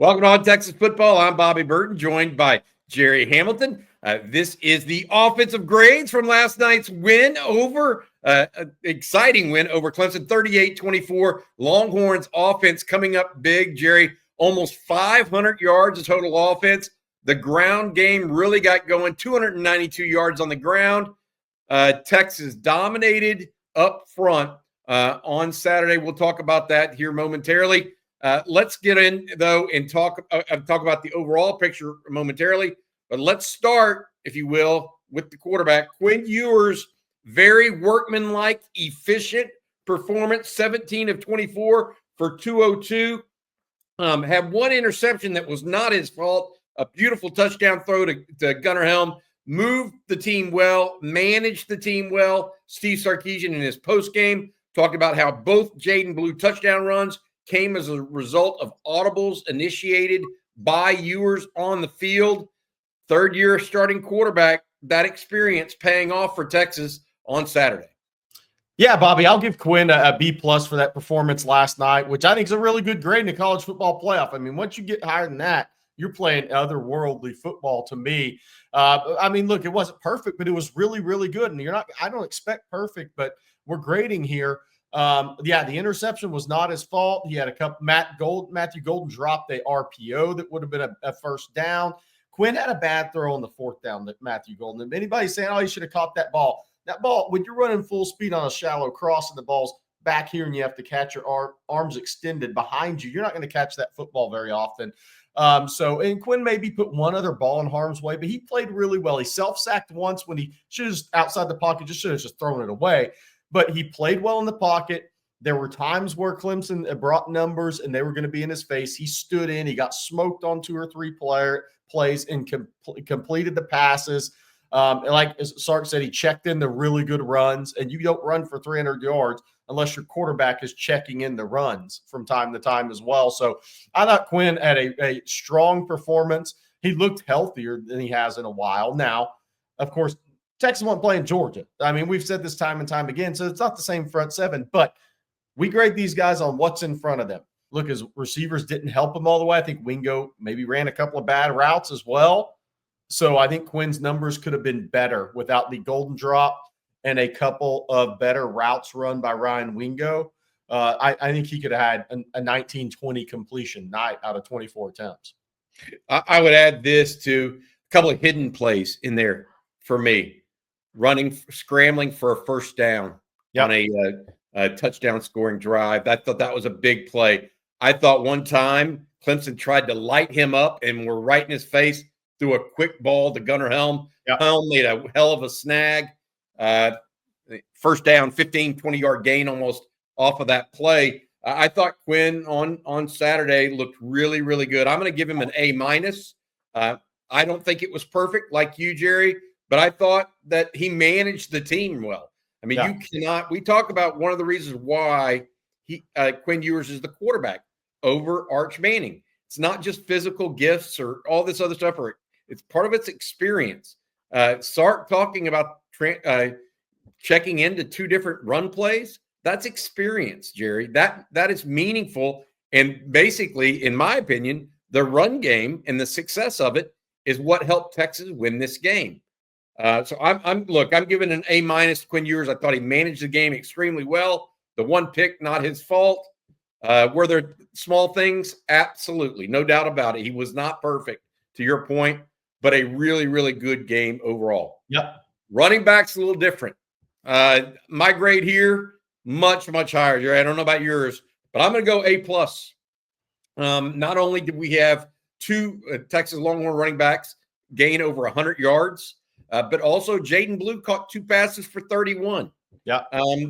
Welcome on Texas Football. I'm Bobby Burton, joined by Gerry Hamilton. This is the offensive grades from last night's win over, exciting win over Clemson, 38-24. Longhorns offense coming up big, Gerry. Almost 500 yards of total offense. The ground game really got going, 292 yards on the ground. Texas dominated up front on Saturday. We'll talk about that here momentarily. Let's get in, though, and talk about the overall picture momentarily. But let's start, if you will, with the quarterback. Quinn Ewers, very workmanlike, efficient performance, 17 of 24 for 202. Had one interception that was not his fault, a beautiful touchdown throw to Gunnar Helm. Moved the team well, managed the team well. Steve Sarkisian in his postgame talked about how both Jaden Blue touchdown runs came as a result of audibles initiated by Ewers on the field. Third-year starting quarterback, that experience paying off for Texas on Saturday. Yeah, Bobby, I'll give Quinn a B+ for that performance last night, which I think is a really good grade in the college football playoff. I mean, once you get higher than that, you're playing otherworldly football to me. I mean, look, it wasn't perfect, but it was really, really good. And I don't expect perfect, but we're grading here. The interception was not his fault. He had a couple. Matthew Golden dropped a RPO that would have been a first down. Quinn had a bad throw on the fourth down that Matthew Golden. If anybody's saying, oh, he should have caught that ball. That ball, when you're running full speed on a shallow cross and the ball's back here and you have to catch your arms extended behind you, you're not going to catch that football very often. And Quinn maybe put one other ball in harm's way, but he played really well. He self-sacked once when he should have outside the pocket, should have just thrown it away. But he played well in the pocket. There were times where Clemson brought numbers and they were going to be in his face. He stood in. He got smoked on 2 or 3 plays and completed the passes. Like as Sark said, he checked in the really good runs. And you don't run for 300 yards unless your quarterback is checking in the runs from time to time as well. So I thought Quinn had a strong performance. He looked healthier than he has in a while. Now, of course, Texas won't play in Georgia. I mean, we've said this time and time again, so it's not the same front seven, but we grade these guys on what's in front of them. Look, his receivers didn't help him all the way. I think Wingo maybe ran a couple of bad routes as well. So I think Quinn's numbers could have been better without the golden drop and a couple of better routes run by Ryan Wingo. I think he could have had a 19-20 completion night out of 24 attempts. I would add this to a couple of hidden plays in there for me. Scrambling for a first down on a touchdown scoring drive. I thought that was a big play. I thought one time Clemson tried to light him up and were right in his face, threw a quick ball to Gunnar Helm. Yep. Helm made a hell of a snag. First down, 15, 20-yard gain almost off of that play. I thought Quinn on Saturday looked really, really good. I'm going to give him an A-. I don't think it was perfect like you, Gerry, but I thought that he managed the team well. I mean, you cannot – we talk about one of the reasons why Quinn Ewers is the quarterback over Arch Manning. It's not just physical gifts or all this other stuff, or it's part of its experience. Sark talking about checking into 2 different run plays, that's experience, Gerry. That is meaningful. And basically, in my opinion, the run game and the success of it is what helped Texas win this game. So I'm giving an A- to Quinn Ewers. I thought he managed the game extremely well. The one pick, not his fault. Were there small things? Absolutely. No doubt about it. He was not perfect, to your point, but a really, really good game overall. Yep. Running back's a little different. My grade here, much, much higher, Jerry. I don't know about yours, but I'm going to go A+. Not only did we have 2 Texas Longhorn running backs gain over 100 yards, but also Jaden Blue caught 2 passes for 31. Yeah.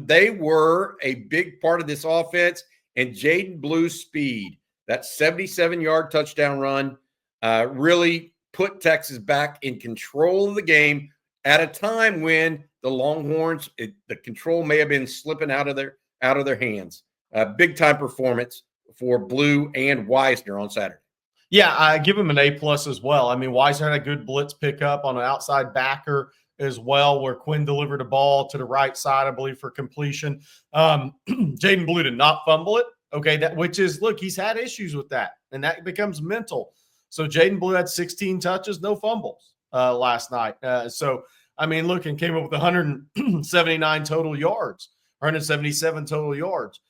They were a big part of this offense, and Jaden Blue's speed, that 77-yard touchdown run, really put Texas back in control of the game at a time when the Longhorns, the control may have been slipping out of their hands. Big time performance for Blue and Wisner on Saturday. Yeah, I give him an A+ as well. I mean, Wisner had a good blitz pickup on an outside backer as well, where Quinn delivered a ball to the right side, I believe, for completion. Jaden Blue did not fumble it. Okay, which is, look, he's had issues with that, and that becomes mental. So Jaden Blue had 16 touches, no fumbles last night. So, I mean, look, and came up with 179 total yards, 177 total yards.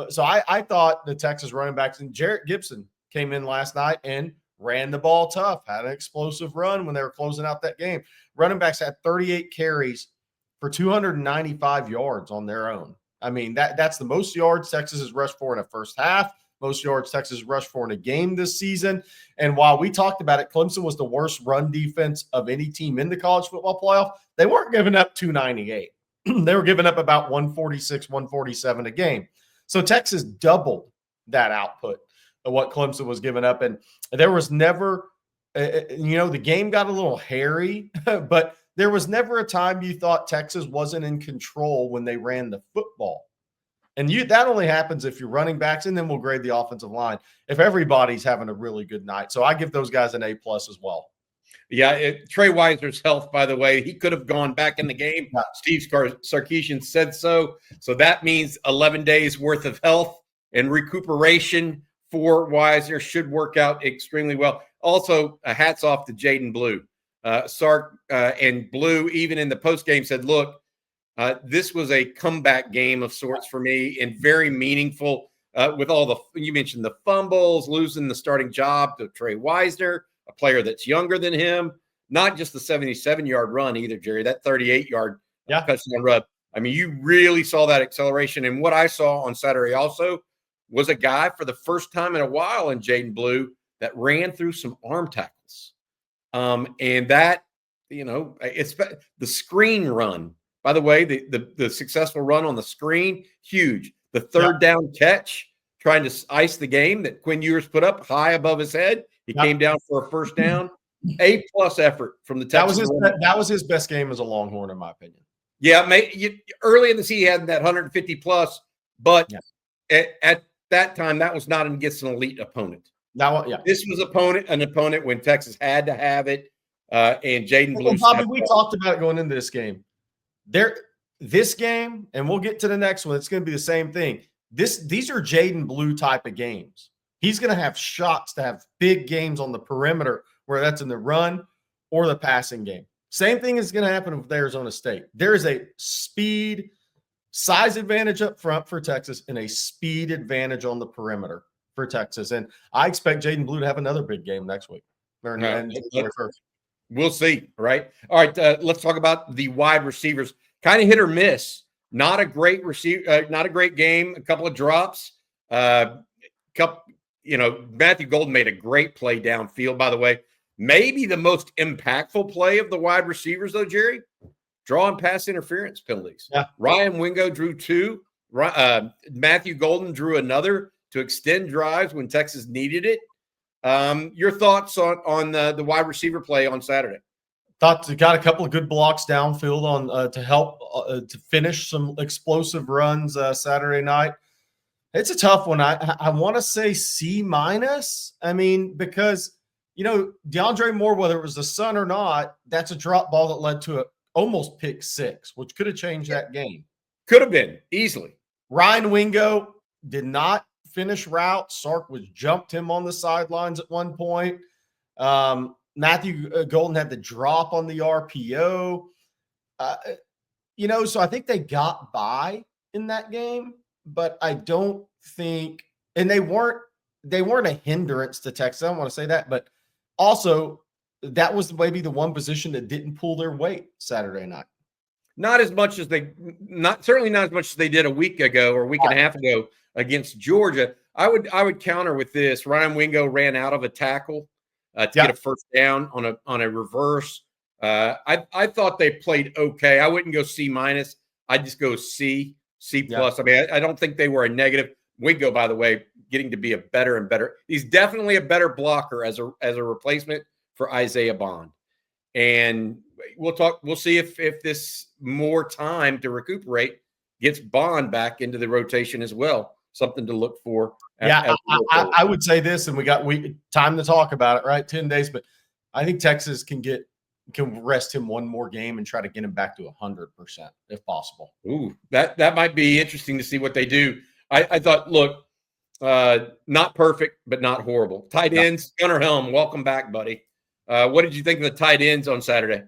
So I thought the Texas running backs, and Jarrett Gibson came in last night and ran the ball tough, had an explosive run when they were closing out that game. Running backs had 38 carries for 295 yards on their own. I mean, that's the most yards Texas has rushed for in a first half, most yards Texas has rushed for in a game this season. And while we talked about it, Clemson was the worst run defense of any team in the college football playoff. They weren't giving up 298. They were giving up about 146, 147 a game. So Texas doubled that output of what Clemson was giving up. And there was never, the game got a little hairy, but there was never a time you thought Texas wasn't in control when they ran the football. And that only happens if you're running backs, and then we'll grade the offensive line if everybody's having a really good night. So I give those guys an A+ as well. Yeah, Trey Weiser's health, by the way, he could have gone back in the game. Yeah. Steve Sarkisian said so. So that means 11 days worth of health and recuperation for Weiser should work out extremely well. Also, hats off to Jaden Blue. Sark and Blue, even in the postgame, said, look, this was a comeback game of sorts for me and very meaningful with all you mentioned the fumbles, losing the starting job to Trey Weiser, a player that's younger than him, not just the 77-yard run either, Jerry, that 38-yard touchdown run. I mean, you really saw that acceleration. And what I saw on Saturday also was a guy for the first time in a while in Jaden Blue that ran through some arm tackles. And that, it's the screen run. By the way, the successful run on the screen, huge. The third down catch, trying to ice the game that Quinn Ewers put up high above his head. He came down for a first down. A+ effort from the Texas. That was his best game as a Longhorn, in my opinion. Yeah, early in the season, he had that 150+, but at that time, that was not against an elite opponent. This was an opponent when Texas had to have it, and Jaden Blue. Bobby, we talked about it going into this game. This game, and we'll get to the next one. It's going to be the same thing. These are Jaden Blue type of games. He's going to have shots to have big games on the perimeter, where that's in the run or the passing game. Same thing is going to happen with Arizona State. There is a speed, size advantage up front for Texas and a speed advantage on the perimeter for Texas. And I expect Jaden Blue to have another big game next week. We'll see, right? All right, let's talk about the wide receivers. Kind of hit or miss. Not a great not a great game. A couple of drops. Matthew Golden made a great play downfield, by the way. Maybe the most impactful play of the wide receivers, though, Jerry. Draw and pass interference penalties. Yeah. Ryan Wingo drew 2. Matthew Golden drew another to extend drives when Texas needed it. Your thoughts on the wide receiver play on Saturday? Thought got a couple of good blocks downfield on to help to finish some explosive runs Saturday night. It's a tough one. I want to say C-. I mean, because DeAndre Moore, whether it was the sun or not, that's a drop ball that led to a almost pick 6, which could have changed that game. Could have been easily. Ryan Wingo did not finish route. Sark jumped him on the sidelines at one point. Matthew Golden had the drop on the RPO. So I think they got by in that game, but I don't think, and they weren't a hindrance to Texas. I don't want to say that, but also that was maybe the one position that didn't pull their weight Saturday night. Certainly not as much as they did a week ago or a week and a half ago against Georgia. I would counter with this. Ryan Wingo ran out of a tackle to get a first down on a reverse. I thought they played okay. I wouldn't go C-. I'd just go C+. I mean, I don't think they were a negative. Wingo, by the way, getting to be a better and better. He's definitely a better blocker as a replacement for Isaiah Bond. And we'll see if this more time to recuperate gets Bond back into the rotation as well. Something to look for. I would say this, and we got time to talk about it, right? 10 days, but I think Texas can rest him one more game and try to get him back to 100% if possible. Ooh, that might be interesting to see what they do. I thought, look, Not perfect, but not horrible. Tight ends, Gunnar Helm, welcome back, buddy. What did you think of the tight ends on Saturday?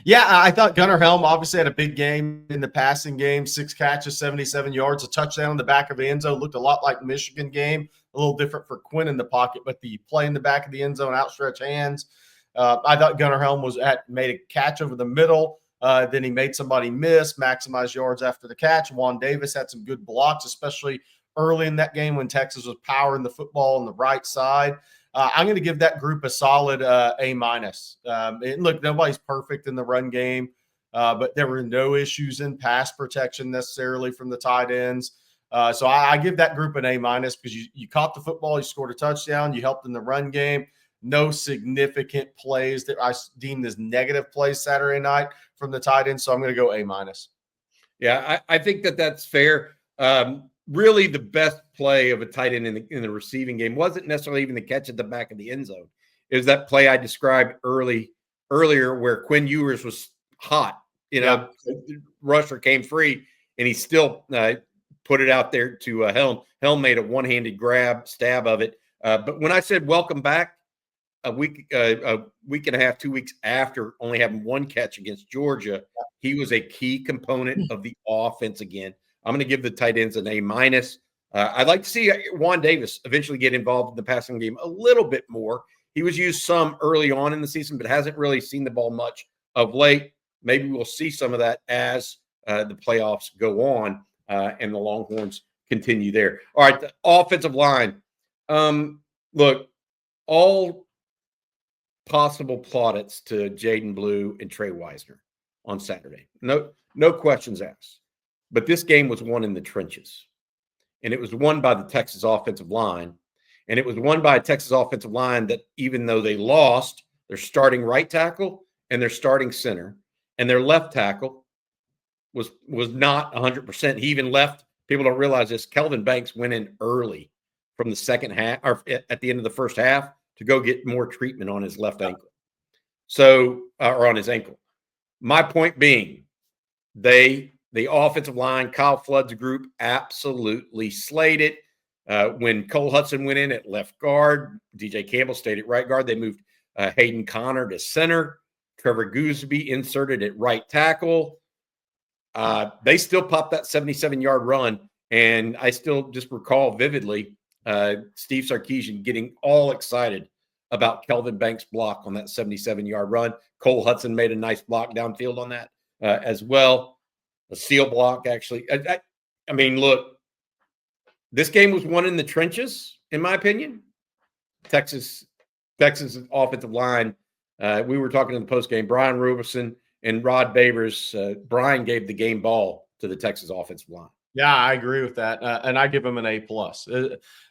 Yeah, I thought Gunnar Helm obviously had a big game in the passing game, 6 catches, 77 yards, a touchdown in the back of the end zone. Looked a lot like Michigan game, a little different for Quinn in the pocket, but the play in the back of the end zone, outstretched hands. I thought Gunnar Helm made a catch over the middle. Then he made somebody miss, maximized yards after the catch. Juan Davis had some good blocks, especially early in that game when Texas was powering the football on the right side. I'm going to give that group a solid A-. Look, nobody's perfect in the run game, but there were no issues in pass protection necessarily from the tight ends. So I give that group an A- because you caught the football, you scored a touchdown, you helped in the run game. No significant plays that I deemed as negative plays Saturday night from the tight end. So I'm going to go A-. Yeah, I think that's fair. Really, the best play of a tight end in the receiving game wasn't necessarily even the catch at the back of the end zone. It was that play I described earlier where Quinn Ewers was hot. Rusher came free, and he still put it out there to Helm. Helm made a one-handed stab of it. But when I said welcome back, a week and a half, 2 weeks after only having one catch against Georgia, he was a key component of the offense again. I'm going to give the tight ends an A-. I'd like to see Juan Davis eventually get involved in the passing game a little bit more. He was used some early on in the season, but hasn't really seen the ball much of late. Maybe we'll see some of that as the playoffs go on and the Longhorns continue there. All right, the offensive line. Look, all possible plaudits to Jaden Blue and Trey Wisner on Saturday. No questions asked. But this game was won in the trenches. And it was won by the Texas offensive line. And it was won by a Texas offensive line that, even though they lost their starting right tackle and their starting center, and their left tackle was not 100%. He even left. People don't realize this. Kelvin Banks went in early from the second half, or at the end of the first half, to go get more treatment on his left ankle. Or on his ankle. My point being, the offensive line, Kyle Flood's group, absolutely slayed it. When Cole Hudson went in at left guard, DJ Campbell stayed at right guard. They moved Hayden Connor to center. Trevor Gooseby inserted at right tackle. They still popped that 77-yard run, and I still just recall vividly Steve Sarkisian getting all excited about Kelvin Banks' block on that 77-yard run. Cole Hudson made a nice block downfield on that as well. A seal block, actually. I mean, look, this game was won in the trenches, in my opinion. Texas offensive line. We were talking in the postgame. Brian Roberson and Rod Babers. Brian gave the game ball to the Texas offensive line. Yeah, I agree with that, and I give him an A+.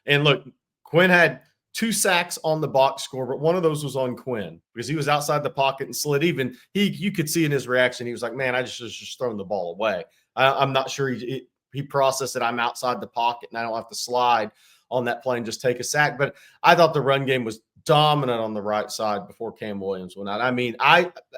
And look, Quinn had 2 sacks on the box score, but one of those was on Quinn because he was outside the pocket and slid. Even you could see in his reaction, he was like, "Man, I just thrown the ball away." I'm not sure he processed it. I'm outside the pocket and I don't have to slide on that play and just take a sack. But I thought the run game was dominant on the right side before Cam Williams went out. I mean,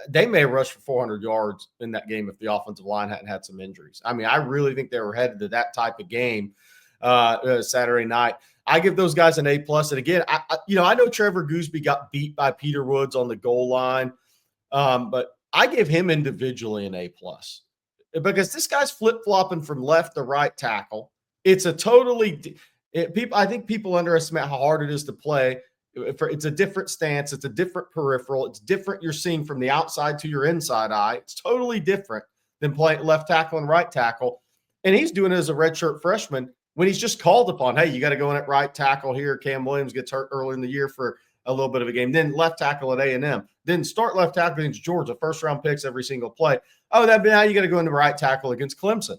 they may rush for 400 yards in that game if the offensive line hadn't had some injuries. I mean, I really think they were headed to that type of game Saturday night. I give those guys an A+. And again, I know Trevor Gooseby got beat by Peter Woods on the goal line, but I give him individually an A+, because this guy's flip-flopping from left to right tackle. It's a I think people underestimate how hard it is to play. It's a different stance. It's a different peripheral. It's different. You're seeing from the outside to your inside eye. It's totally different than playing left tackle and right tackle. And he's doing it as a redshirt freshman when he's just called upon. Hey, you got to go in at right tackle here. Cam Williams gets hurt early in the year for a little bit of a game. Then left tackle at A&M. Then start left tackle against Georgia. First-round picks every single play. Oh, now you got to go into right tackle against Clemson.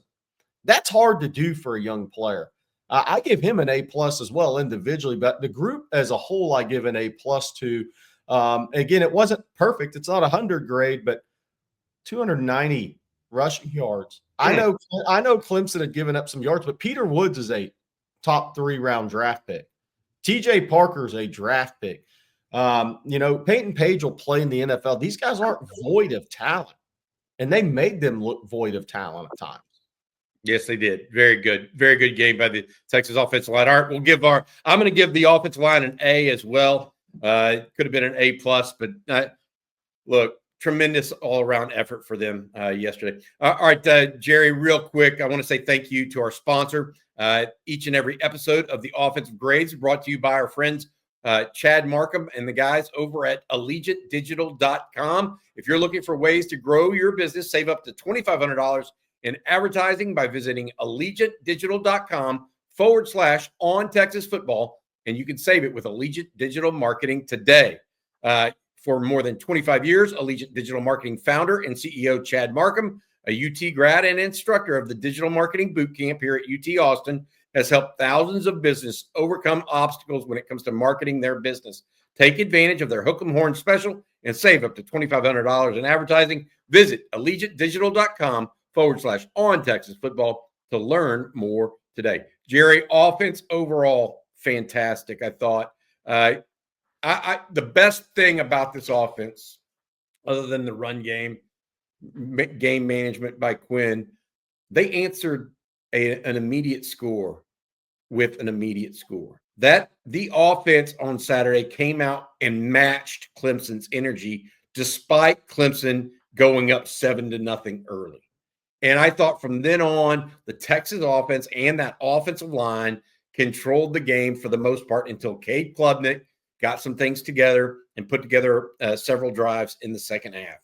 That's hard to do for a young player. I give him an A+ as well individually, but the group as a whole I give an A+ to. Again, it wasn't perfect. It's not 100 grade, but 290 rushing yards. I know Clemson had given up some yards, but Peter Woods is a top 3-round draft pick. TJ Parker is a draft pick. Peyton Page will play in the NFL. These guys aren't void of talent, and they made them look void of talent at times. Yes, they did. Very good. Very good game by the Texas offensive line. All right, I'm going to give the offensive line an A as well. It could have been an A plus, but look, tremendous all around effort for them yesterday. All right, Jerry, real quick, I want to say thank you to our sponsor. Each and every episode of the Offensive Grades brought to you by our friends Chad Markham and the guys over at allegiantdigital.com. If you're looking for ways to grow your business, save up to $2,500 in advertising by visiting allegiantdigital.com/ontexasfootball, and you can save it with Allegiant Digital Marketing today. For more than 25 years, Allegiant Digital Marketing founder and CEO Chad Markham, a UT grad and instructor of the Digital Marketing Bootcamp here at UT Austin, has helped thousands of businesses overcome obstacles when it comes to marketing their business. Take advantage of their Hook 'em Horn special and save up to $2,500 in advertising. Visit allegiantdigital.com/ontexasfootball to learn more today. Jerry, offense overall, fantastic, I thought. The best thing about this offense, other than the run game management by Quinn, they answered an immediate score with an immediate score. That the offense on Saturday came out and matched Clemson's energy, despite Clemson going up 7-0 early. And I thought from then on, the Texas offense and that offensive line controlled the game for the most part until Cade Klubnik got some things together and put together several drives in the second half.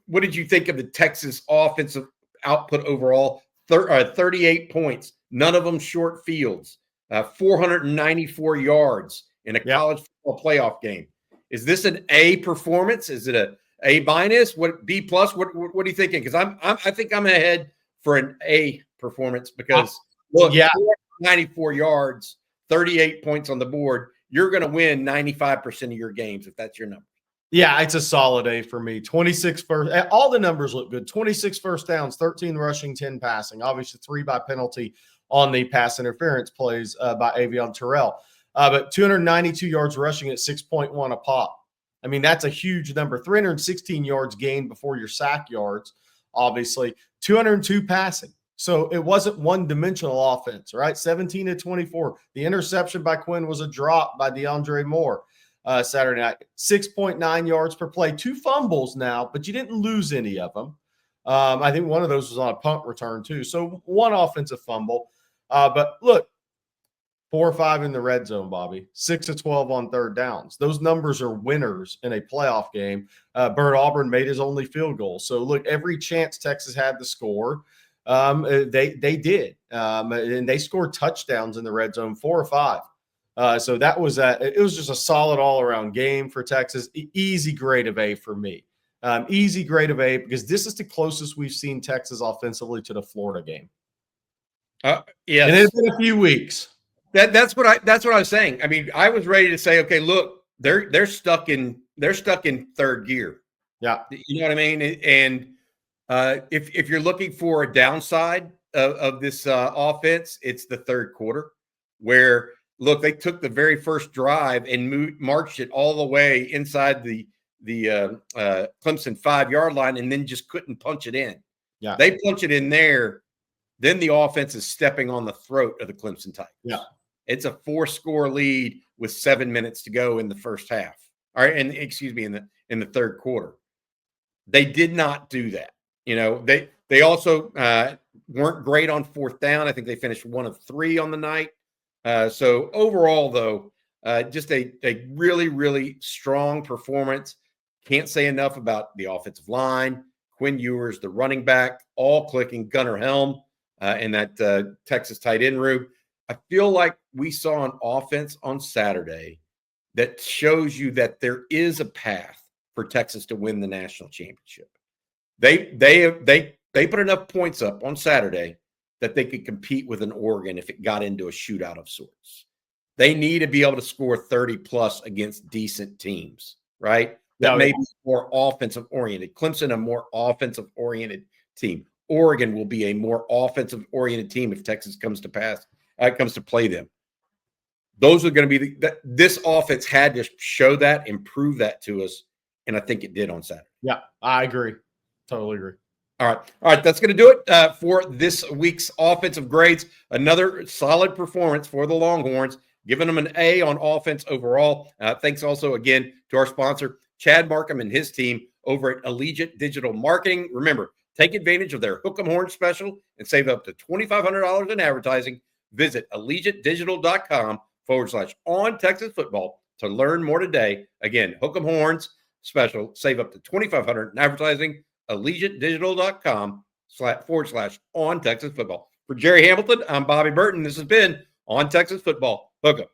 What did you think of the Texas offensive output overall? 38 points, none of them short fields, 494 yards in a college football playoff game. Is this an A performance? Is it A minus? What B plus? What are you thinking? Because I think I'm ahead for an A performance because look, 94 yards, 38 points on the board. You're going to win 95% of your games if that's your number. Yeah, it's a solid A for me. 26 first. All the numbers look good. 26 first downs, 13 rushing, 10 passing. Obviously, 3 by penalty on the pass interference plays by Avion Terrell. But 292 yards rushing at 6.1 a pop. I mean, that's a huge number. 316 yards gained before your sack yards, obviously. 202 passing. So it wasn't one-dimensional offense, right? 17-24. The interception by Quinn was a drop by DeAndre Moore Saturday night. 6.9 yards per play. 2 fumbles now, but you didn't lose any of them. I think one of those was on a punt return too. So 1 offensive fumble. But look, 4 or 5 in the red zone, Bobby. 6 of 12 on third downs. Those numbers are winners in a playoff game. Bert Auburn made his only field goal. So look, every chance Texas had to score, they did. And they scored touchdowns in the red zone, 4 or 5. So that was it was just a solid all-around game for Texas. Easy grade of A for me. Easy grade of A because this is the closest we've seen Texas offensively to the Florida game. Yes. And it's been a few weeks. That's what I was saying. I mean, I was ready to say, okay, look, they're stuck in third gear. Yeah. You know what I mean? And if you're looking for a downside of this offense, it's the third quarter where, look, they took the very first drive and marched it all the way inside the Clemson 5-yard line and then just couldn't punch it in. Yeah. They punch it in there. Then the offense is stepping on the throat of the Clemson Tigers. Yeah. It's a 4-score lead with 7 minutes to go in the first half. All right, and excuse me, in the third quarter. They did not do that. You know, they also weren't great on fourth down. I think they finished 1 of 3 on the night. So overall, though, just a really, really strong performance. Can't say enough about the offensive line, Quinn Ewers, the running back, all clicking, Gunnar Helm, and that Texas tight end room. I feel like we saw an offense on Saturday that shows you that there is a path for Texas to win the national championship. They put enough points up on Saturday that they could compete with an Oregon if it got into a shootout of sorts. They need to be able to score 30+ against decent teams, right? That may be more offensive-oriented. Clemson, a more offensive-oriented team. Oregon will be a more offensive-oriented team if Texas comes to play them. Those are going to be this offense had to show that and prove that to us, and I think it did on Saturday. Yeah, I agree. Totally agree. All right. That's going to do it for this week's offensive grades. Another solid performance for the Longhorns, giving them an A on offense overall. Thanks also again to our sponsor, Chad Markham and his team over at Allegiant Digital Marketing. Remember, take advantage of their Hook 'em Horn special and save up to $2,500 in advertising. Visit allegiantdigital.com/ontexasfootball to learn more today. Again, Hook 'em Horns special, save up to $2,500 in advertising. allegiantdigital.com/on Texas football. For Gerry Hamilton, I'm Bobby Burton. This has been On Texas Football. Hook 'em.